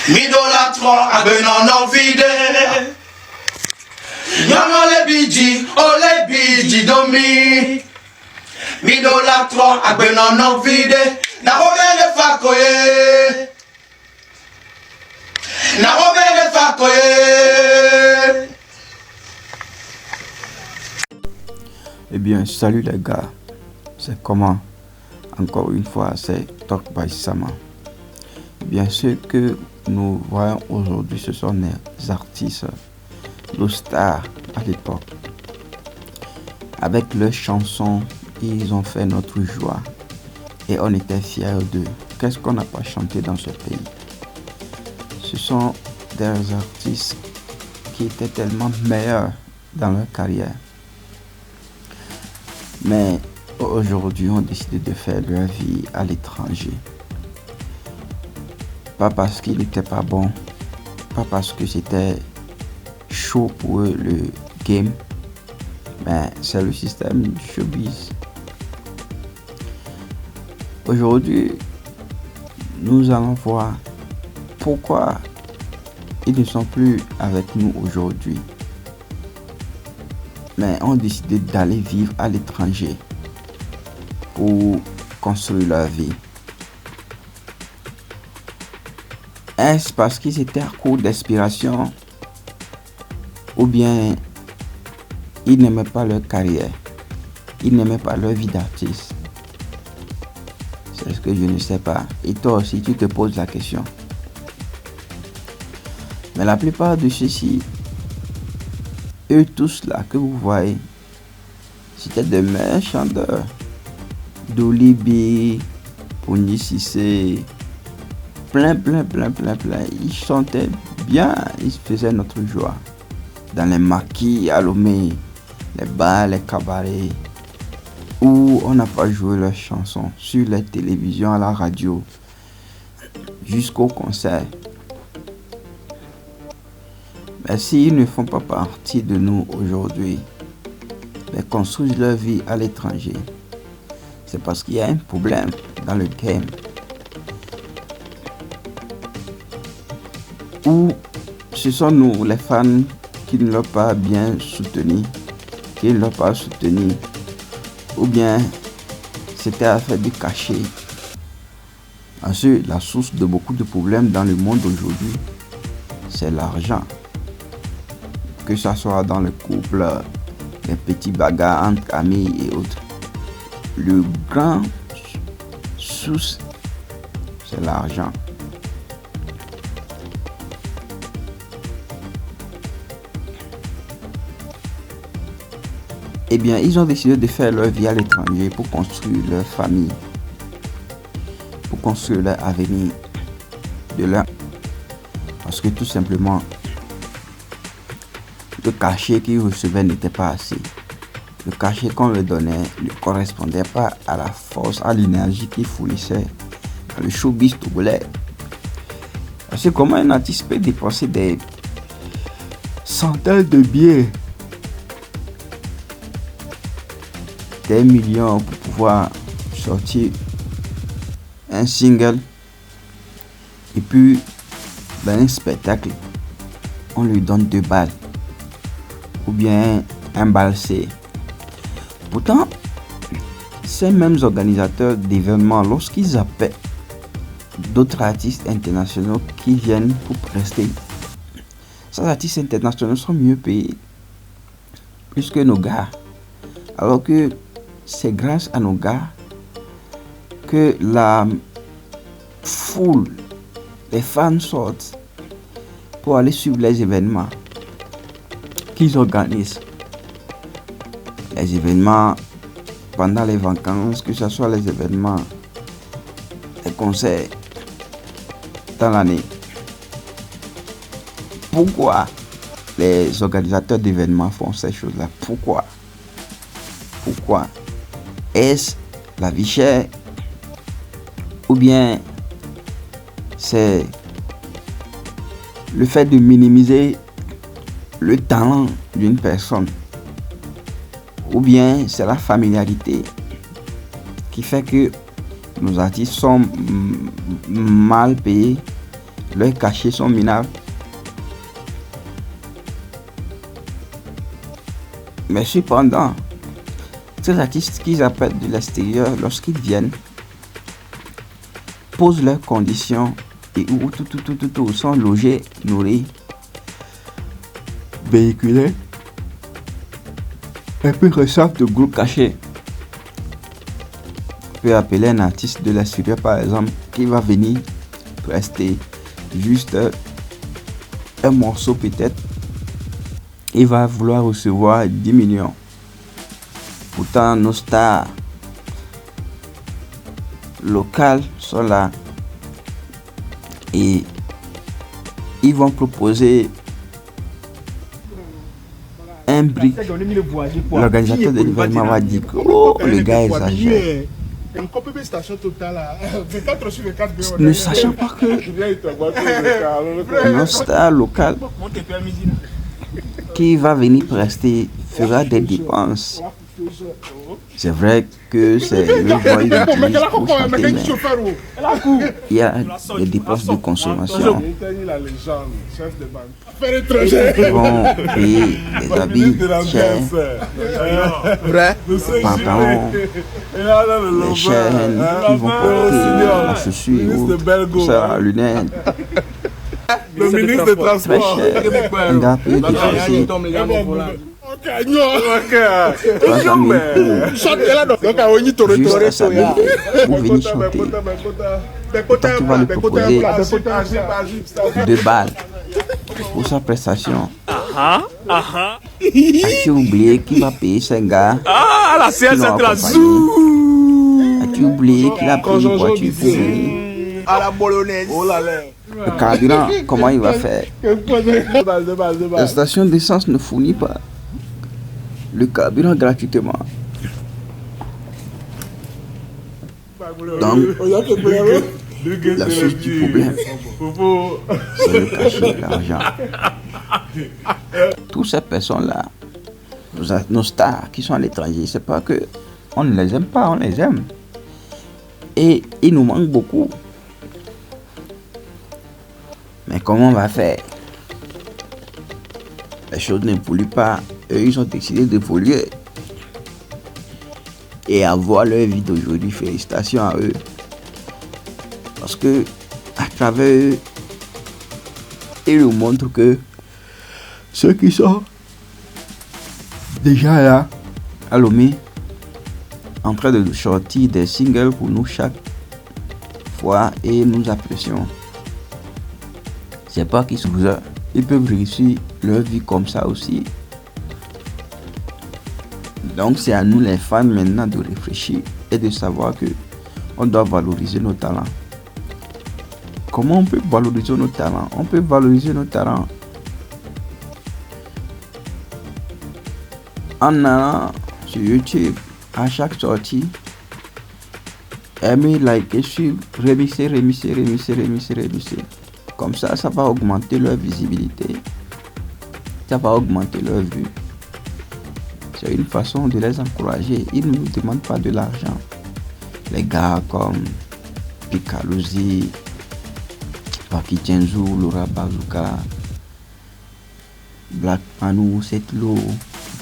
M'idolâtrons à Benon vide. Nyama le bidji, oh le bidji domi. M'idolâtrons à Benon vide. Na Robin de Fakoye. Na Robin de Fakoye. Eh bien, salut les gars. C'est comment? Encore une fois, c'est Talk by Sama. Eh bien, ce que nous voyons aujourd'hui, ce sont les artistes, nos stars à l'époque. Avec leurs chansons, ils ont fait notre joie. Et on était fiers d'eux. Qu'est-ce qu'on n'a pas chanté dans ce pays? Ce sont des artistes qui étaient tellement meilleurs dans leur carrière. Mais aujourd'hui, on décide de faire leur vie à l'étranger. Pas parce qu'il n'était pas bon, pas parce que c'était chaud pour eux le game, mais c'est le système du showbiz. Aujourd'hui, nous allons voir pourquoi ils ne sont plus avec nous aujourd'hui. Mais ont décidé d'aller vivre à l'étranger pour construire leur vie. Est-ce parce qu'ils étaient à court d'inspiration ou bien ils n'aimaient pas leur carrière, ils n'aimaient pas leur vie d'artiste? C'est ce que je ne sais pas. Et toi aussi, tu te poses la question. Mais la plupart de ceux-ci, eux tous là que vous voyez, c'était des meilleurs chanteurs. Dolibi, Pony Cissé, plein. Ils chantaient bien, ils faisaient notre joie. Dans les maquis, à Lomé, les bars, les cabarets, où on n'a pas joué leurs chansons, sur les télévisions, à la radio, jusqu'au concert. Mais s'ils ne font pas partie de nous aujourd'hui, mais construisent leur vie à l'étranger, c'est parce qu'il y a un problème dans le game. Ou ce sont nous, les fans, qui ne l'ont pas bien soutenu, qui ne l'ont pas soutenu. Ou bien c'était affaire de cacher. Ensuite, la source de beaucoup de problèmes dans le monde aujourd'hui, c'est l'argent. Que ce soit dans le couple, les petits bagarres entre amis et autres. Le grand source, c'est l'argent. Eh bien, ils ont décidé de faire leur vie à l'étranger pour construire leur famille, pour construire leur avenir, parce que tout simplement, le cachet qu'ils recevaient n'était pas assez. Le cachet qu'on leur donnait ne correspondait pas à la force, à l'énergie qu'ils fournissaient dans le showbiz togolais. Parce que comment un artiste peut dépenser des centaines de billets, des millions pour pouvoir sortir un single, et puis dans un spectacle, on lui donne 2 balles ou bien un balsé. Pourtant, ces mêmes organisateurs d'événements, lorsqu'ils appellent d'autres artistes internationaux qui viennent pour prester, ces artistes internationaux sont mieux payés plus que nos gars. Alors que c'est grâce à nos gars que la foule, les fans sortent pour aller suivre les événements qu'ils organisent. Les événements pendant les vacances, que ce soit les événements, les concerts dans l'année. Pourquoi les organisateurs d'événements font ces choses-là? Pourquoi? Est-ce la vie chère? Ou bien c'est le fait de minimiser le talent d'une personne? Ou bien c'est la familiarité qui fait que nos artistes sont mal payés leurs cachets sont minables. Mais cependant, ces artistes qu'ils appellent de l'extérieur, lorsqu'ils viennent, posent leurs conditions et où tout sont logés, nourris, véhiculés, et puis reçoivent de gros cachets. On peut appeler un artiste de l'extérieur par exemple qui va venir prester juste un morceau peut-être. Il va vouloir recevoir 10 millions. Pourtant, nos stars locales sont là et ils vont proposer un brick. L'organisateur de l'événement va dire que le gars exagère. Ne sachant pas que nos stars locales qui va venir prester fera des dépenses. C'est vrai que c'est le voix qu'il utilise pour chanter, mais il y a des dépenses de consommation. Ils vont payer des habits chers, pantalons, les chaînes qu'ils vont porter, la chaussure et autres, tout ça, la lunette. Le ministre des Transports. Très cher. Un gars peut dépenser 300 000 pour juste s'habiller pour venir chanter. Pourtant, tu vas lui proposer 2 balles pour sa prestation. As-tu oublié qu'il va payer 5 gars? Ah, la séance est la zou. As-tu oublié qu'il a payé une voiture pour venir? À la bolognaise. Oh là là. Le carburant, comment il va faire? La station d'essence ne fournit pas le carburant gratuitement. Donc, la source du problème, c'est le cachet, l'argent. Toutes ces personnes-là, nos stars qui sont à l'étranger, c'est pas que on ne les aime pas, on les aime. Et il nous manque beaucoup. Mais comment on va faire? Les choses n'évoluent pas. Eux, ils ont décidé d'évoluer et avoir leur vie d'aujourd'hui. Félicitations à eux. Parce que, à travers eux, ils nous montrent que ceux qui sont déjà là, à Lomé, en train de sortir des singles pour nous chaque fois et nous apprécions. C'est pas qu'ils sont là. Ils peuvent réussir leur vie comme ça aussi. Donc c'est à nous les fans maintenant de réfléchir et de savoir que on doit valoriser nos talents. Comment on peut valoriser nos talents? On peut valoriser nos talents en allant sur YouTube à chaque sortie, aimer, liker, suivre, remixer. Comme ça, ça va augmenter leur visibilité. Ça va augmenter leur vue. C'est une façon de les encourager. Ils ne nous demandent pas de l'argent. Les gars comme Picalosi, Paki Chenzu, Laura Bazooka, Black Manu, Setlo,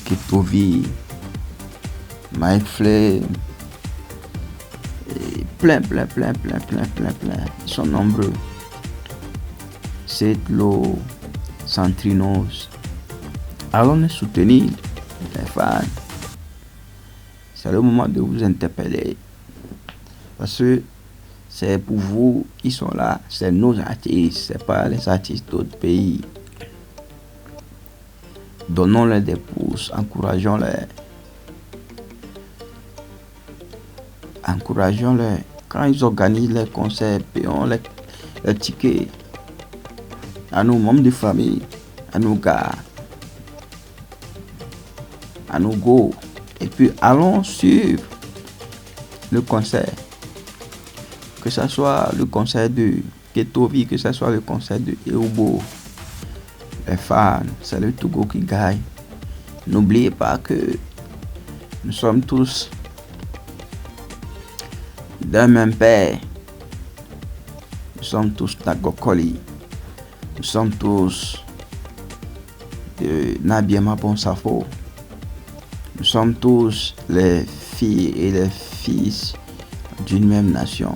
Ketovi, Mike Flay, et plein. Ils sont nombreux. Setlo, Centrinos. Allons les soutenir, les fans. C'est le moment de vous interpeller. Parce que c'est pour vous qui sont là. C'est nos artistes, c'est pas les artistes d'autres pays. Donnons-les des pouces, encourageons-les. Quand ils organisent les concerts, payons les tickets. À nos membres de famille, à nos gars, à nos go. Et puis allons suivre le concert. Que ce soit le concert de Ketovi, que ce soit le concert de Eobo. Les fans, c'est le Togo qui gagne. N'oubliez pas que nous sommes tous d'un même père. Nous sommes tous Nagokoli. Nous sommes tous de Nabiema Bonsafo. Nous sommes tous les filles et les fils d'une même nation.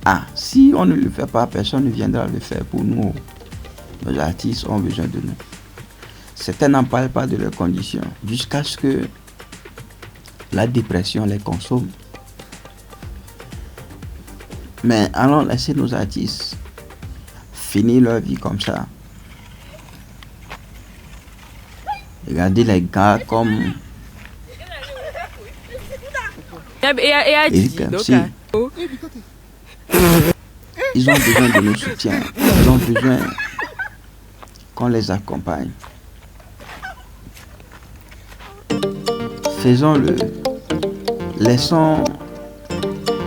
Ah, si on ne le fait pas, personne ne viendra le faire pour nous. Nos artistes ont besoin de nous. Certains n'en parlent pas de leurs conditions jusqu'à ce que la dépression les consomme. Mais allons laisser nos artistes finir leur vie comme ça. Regardez les gars comme Eric MC. Ils ont besoin de nos soutiens. Ils ont besoin qu'on les accompagne. Faisons-le. Laissons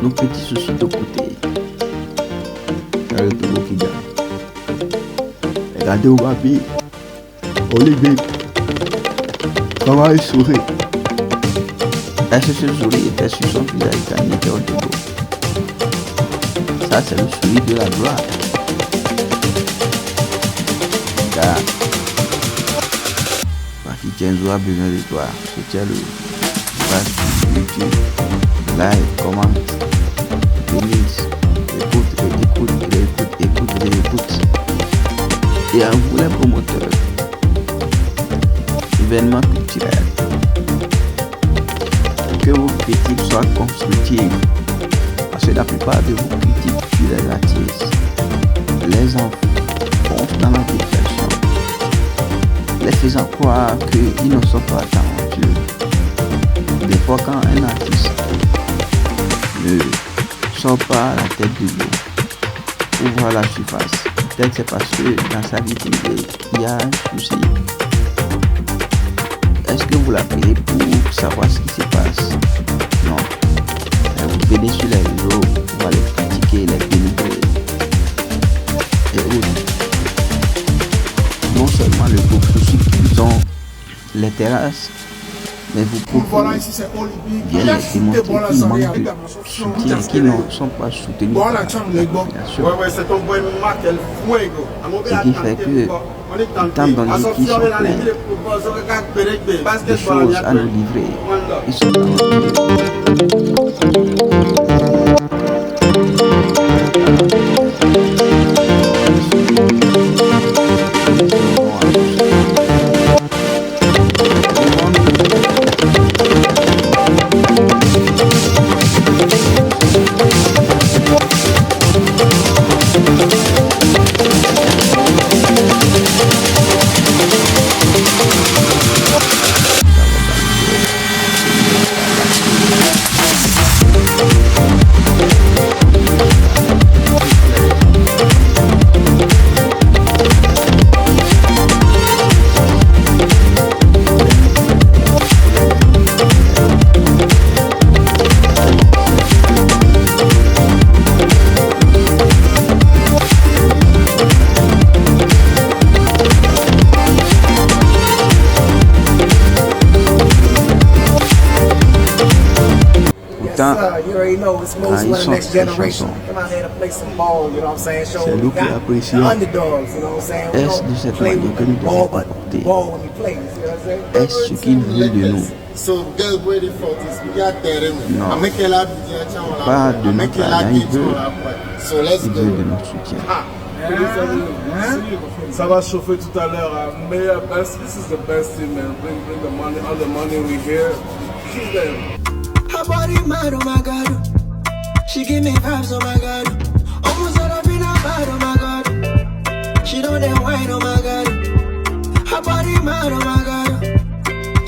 nos petits soucis de côté. C'est le Togo qui gagne. Regardez Obabi, Olivier, comment il sourit. Est-ce que ce sourire était sur son visage quand il était au Togo? Ça, c'est le sourire de la gloire. Car, Kenzo a besoin de toi. Soutiens le page YouTube, like, commente, remix, écoute. Et à vous les promoteurs, événements culturels, que vos critiques soient constructives. Parce que la plupart de vos critiques sur les artistes les enfoncent dans la dépression, les faisant croire qu'ils ne sont pas talentueux. Des fois, quand un artiste ne sort pas la tête de l'eau pour voir la surface, peut-être c'est parce que dans sa vie privée, il y a un souci. Est-ce que vous l'appelez pour savoir ce qui se passe? Non. Vous venez sur les réseaux pour aller critiquer, les dénigrer et autres. Non seulement le groupe souci qu'ils ont les terrasses, mais vous pouvez bien les démontrer qu'ils manquent de soutien, qu'ils ne sont pas soutenus par la population. Ce qui fait que, étant donné qu'ils sont pleins de choses à nous livrer, ils sont dans quand ils sortent ces chansons, c'est nous qui apprécions. Est-ce de cette manière que nous devons comporter? Est-ce ce qu'ils veulent de nous? Non, pas de notre argent, ils veulent de notre soutien. Ça va chauffer tout à l'heure. Mayor Best, this is the best thing, man. Bring the money, all the money we hear. Keep them. Her body mad, oh my god. She give me vibes, oh my god. Almost out of in her bad, oh my god. She don't dare whine, oh my god. Her body mad, oh my god.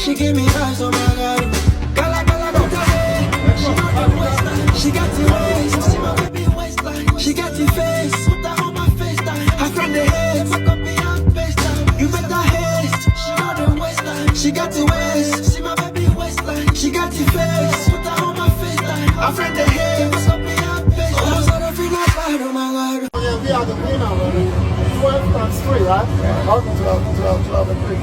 She give me vibes, oh my god. Gala, gala, don't tell me. She got the waistline. She got the waist. See my baby waistline. She got the face. Put that on my FaceTime. Her friend the head. Fuck up me on FaceTime. You better haste. She got the waistline. She got the waist. See my baby waistline. She got the face. Put that on my FaceTime. Her friend the head. Fuck up me on FaceTime. Almost out of in her bad, oh my god. Yeah, we are the winner already. 12 times 3, right? 12 and 3.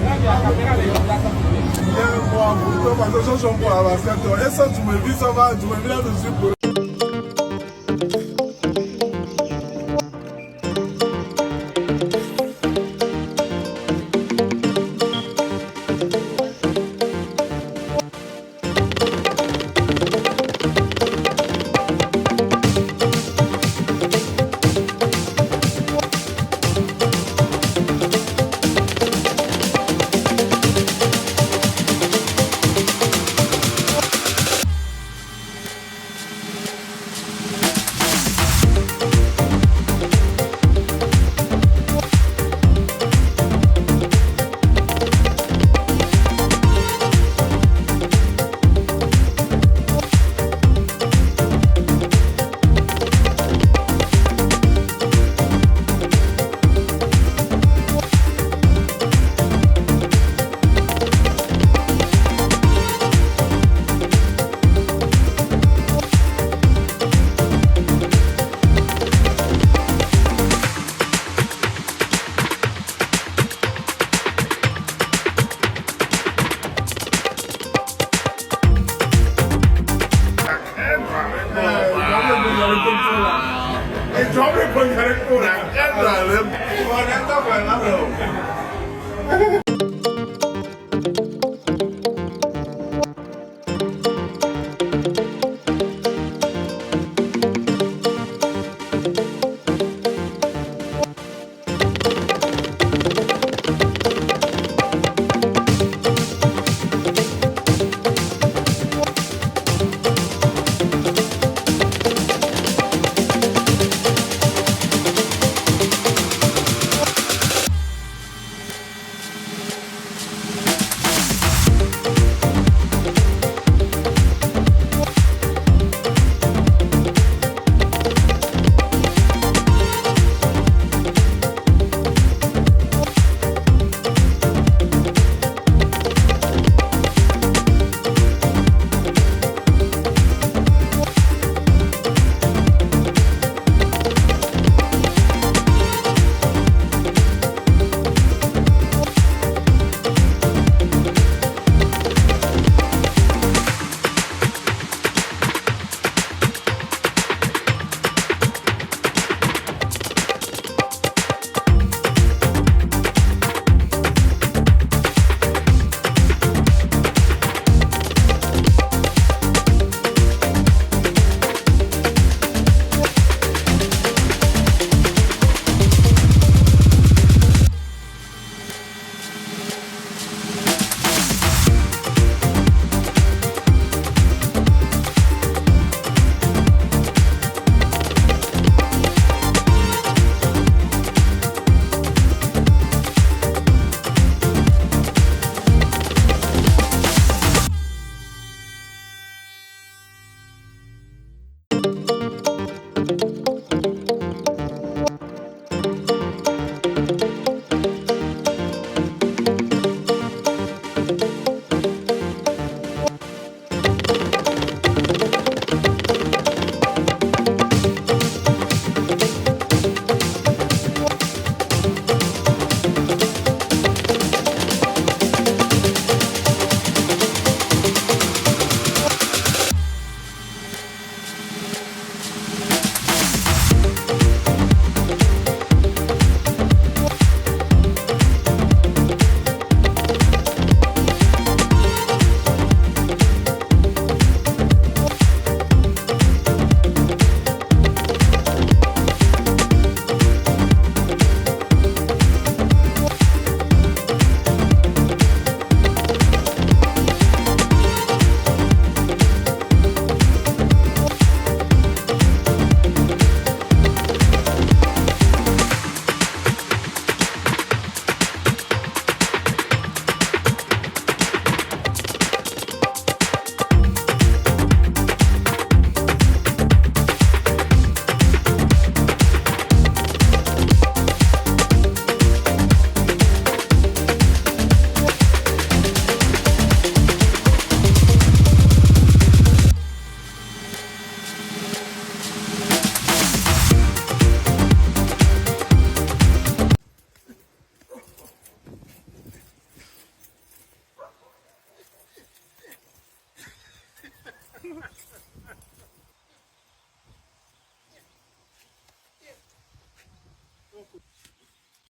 Bon, pour la passation pour la basket, et ça, tu me dis, ça va, tu me viens de suivre. ไอ้ชอบเป็นคนคาแรคเตอร์นะแค่ไหนเลยพอนั้นก็แบบนั้นเลย